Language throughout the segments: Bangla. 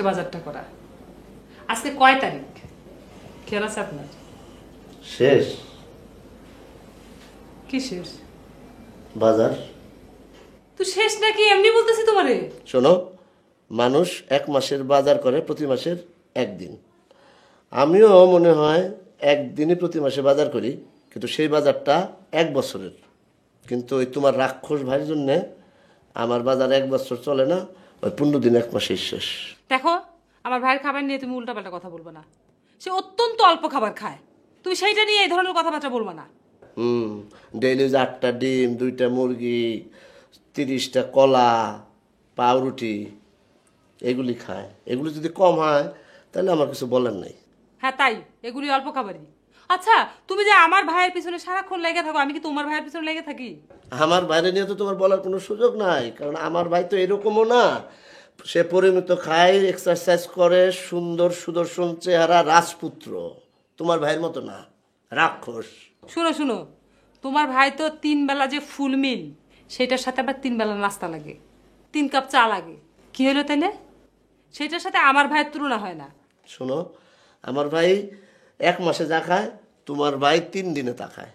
বাজারটা করা। আজকে কয় তারিখ খেয়াল আছে আপনার? শেষ। কি শেষ? বাজার তো শেষ নাকি এমনি বলতেছি তোমারে। শোনো, মানুষ এক মাসের বাজার করে প্রতি মাসের একদিন। আমিও মনে হয় একদিনই প্রতি মাসে বাজার করি, কিন্তু সেই বাজারটা এক বছরের। কিন্তু ওই তোমার রাক্ষস ভাইয়ের জন্যে আমার বাজার এক বছর চলে না, ওই 15 দিন এক মাসেই শেষ। দেখো, আমার ভাইয়ের খাবার নিয়ে তুমি উল্টাপাল্টা কথা বলবে না। সে অত্যন্ত অল্প খাবার খায়, তুমি সেইটা নিয়ে এই ধরনের কথাবার্তা বলবা না। ডেইলি 8টা ডিম, 2টা মুরগি, 30টা কলা, পাউরুটি এগুলি খায়। এগুলি যদি কম হয় তাহলে আমার কিছু বলার নাই। হ্যাঁ তাই, এগুলি অল্প খাবারই। আচ্ছা, তুমি যে আমার ভাইয়ের পিছনে সারাক্ষণ লেগে থাকো, আমি কি তোমার ভাইয়ের পিছনে লেগে থাকি? আমার বাইরে নিয়ে তো তোমার বলার কোনো সুযোগ নাই, কারণ আমার ভাই তো এরকমও না। সে পরিমিত খায়, এক্সারসাইজ করে, সুন্দর সুদর্শন চেহারা, রাজপুত্র। তোমার ভাইয়ের মতো না, রাক্ষস। শুনো শুনো, তোমার ভাই তো 3 বেলা যে ফুল মিল, সেটার সাথে আবার 3 বেলা নাস্তা লাগে, 3 কাপ চা লাগে। কি হলো তাইলে? সেটার সাথে আমার ভাইয়ের তুলনা হয় না। শোনো, আমার ভাই এক মাসে যা খায়, তোমার ভাই 3 দিনে তা খায়।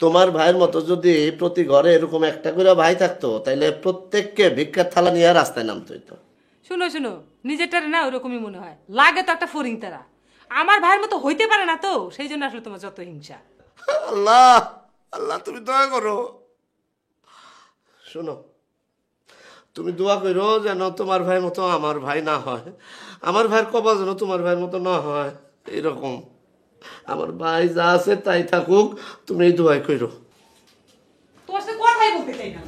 তোমার ভাইয়ের মতো যদি প্রতি ঘরে এরকম একটা করে ভাই থাকতো, তাইলে প্রত্যেককে ভিক্ষার থালা নিয়ে রাস্তায় নামতে হইতো। শুনো শুনো, নিজেরটারে না ওরকমই মনে হয়, লাগে তো একটা ফরিং তারা। আমার ভাইয়ের মতো হইতে পারে না তো, সেই জন্য আসলে তোমার যত হিংসা। আল্লাহ, আল্লাহ তুমি দয়া করো। শোনো, তুমি দোয়া করো যেন তোমার ভাইয়ের মতো আমার ভাই না হয়, আমার ভাইয়ের কপাল যেন তোমার ভাইয়ের মতো না হয়। এরকম আমার ভাই যা আছে তাই থাকুক, তুমি এই দোয়া করো। তোমার সাথে কথাই বলতে চাই না।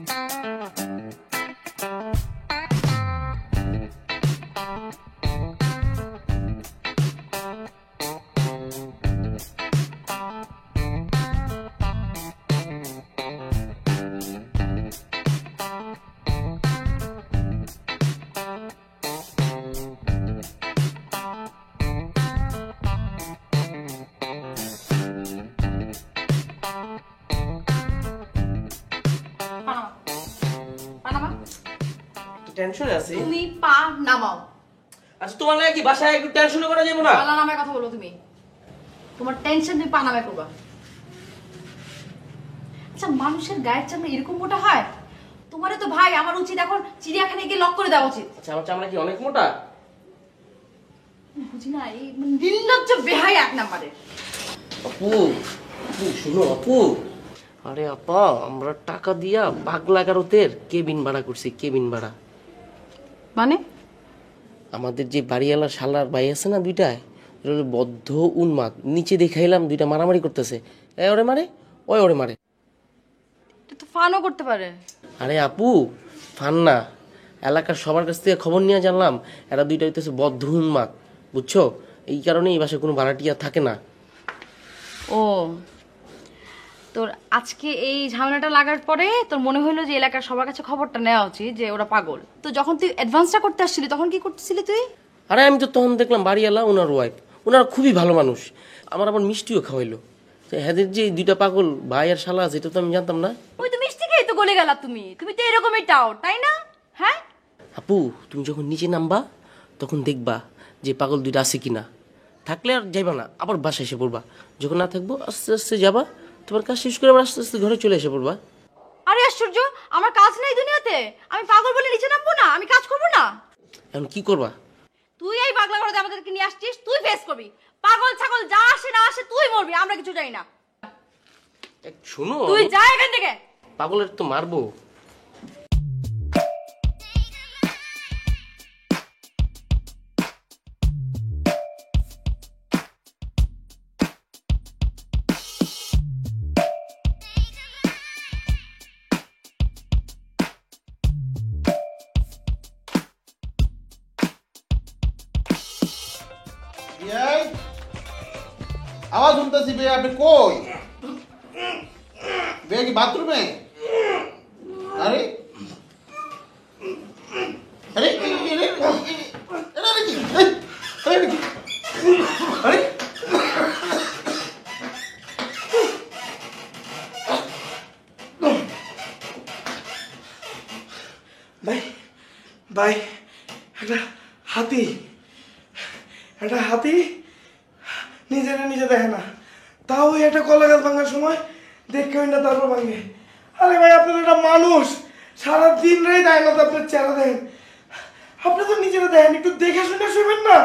টেনশনে আছি। তুমি পা নামাও। আচ্ছা তোমার লাগে কি বাসায় একটু টেনশন করা যাবে না? পালা নামায় কথা বলো তুমি। তোমার টেনশন তুমি পা নামায় করবা। আচ্ছা, মানুষের গায়ের চামড়া এরকম মোটা হয়? তোমারে তো ভাই আমার উচিত এখন চিড়িয়াখানায় গিয়ে লক করে দেওয়া উচিত। আচ্ছা আমার চামড়া কি অনেক মোটা? বুঝি না, এই নির্লজ্জ বেহাই এক নাম্বারে। আপু, আপু শুনো আপু। আরে আপা, আমরা টাকা দিয়া পাগলা গারতের কেবিন ভাড়া করছি, কেবিন ভাড়া। মানে? আমাদের যে বাড়িওয়ালা শালার ভাই আছে না দুইটা, বদ্ধ উন্মাদ। নিচে দেখাইলাম দুইটা মারামারি করতেছে, এ ওরে মারে, ওই ওরে মারে। এটা তো ফানও করতে পারে। আরে আপু, ফান না, এলাকার সবার কাছ থেকে খবর নিয়ে জানলাম এরা দুইটা হইতেছে বদ্ধ উন্মাদ, বুঝছো? এই কারণে এই বাসায় কোনো ভাড়াটিয়া থাকে না। ও, তোর আজকে এই ঝামেলাটা লাগার পরে তোর মনে হলো যে এলাকার সবার কাছে খবরটা নেওয়া উচিত যে ওরা পাগল। তো যখন তুই অ্যাডভান্সটা করতে আসছিলি তখন কি করতেছিলি তুই? আরে আমি তো তখন দেখলাম বাড়িওয়ালা ওনার ওয়াইফ, ওনারা খুবই ভালো মানুষ, আমার আবার মিষ্টিও খাওয়াইলো। হ্যাঁ, যে দুইটা পাগল ভাই আর শালা আছে এটা তো আমি জানতাম না। ওই তো মিষ্টি খেয়ে তো গলে গেলা তুমি। তুমি তো এরকমই টাও, তাই না? হ্যাঁ আপু, তুমি যখন নিচে নামবা তখন দেখবা যে পাগল দুইটা আছে কিনা। থাকলে আর যাইবা না, আবার বাসায় এসে পড়বা। যখন না থাকবো আস্তে আস্তে যাবা, তোমার কাজ শেষ করে আবার আস্তে আস্তে ঘরে চলে এসে পড়বা। আরে আশ্চর্য, আমার কাজ নাই দুনিয়াতে? আমি পাগল বলে নিচে নামবো না? আমি কাজ করবো না? এখন কি করবা? তুই এই পাগলা ঘরে আমাদেরকে নিয়ে আসছিস, তুই ফেস করবি। পাগল ছাগল যা আসে না আসে তুই মরবি, আমরা কিছু জানি না। শোনো, তুই যা এখান থেকে। পাগলের তো মারবো। আওয়াজ শুনতেছি ভাই, আপনি কই? ভাই কি বাথরুমে? আরে আরে আরে ভাই ভাই, একটা হাতি একটা হাতি নিজেরা নিজে দেখে না, তাও ওই একটা কলা গাছ ভাঙার সময় দেখে ওই না তারপর ভাঙে। আরে ভাই আপনি তো একটা মানুষ, সারাদিন রাত আয়না তো আপনার চেহারা দেখেন, আপনি তো নিজেরা দেখেন, একটু দেখে শুনে শুনবেন না।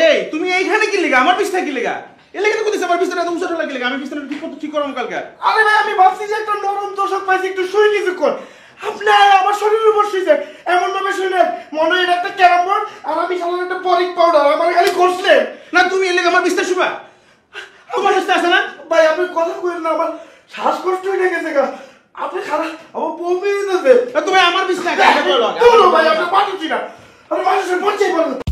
এই তুমি এইখানে কি লেগা আমার বিছনা কি লেগা এ লেগে তো কইতেছ আমার বিছনা এত উঁচা লাগি লেগা আমি বিছনা ঠিক করব কালকে আরে ভাই আমি ভাবছি যে একটা নরম দোষক পাইছি, একটু শুই কিছুক্ষণ, আপনি আমার শরীরের উপর শুয়েছে এমন ভাবে শুনে মনে হয় এটা একটা ক্যারাম বোর্ড আর আমি সাধারণ একটা বরিক পাউডার, আমার খালি ঘষলে। না তুমি এ লেগে আমার বিছনা শুবা তোমার বিছনা আছে না ভাই আপনি কথা কইেন না, আমার শ্বাসকষ্ট হয়ে গেছে গা, আপনি খারাপ আমার বমি দিতেছে। তুমি আমার বিছনা ভাই আপনি পাঠিয়েছি না, আমি মানুষের পরিচয় বলেন।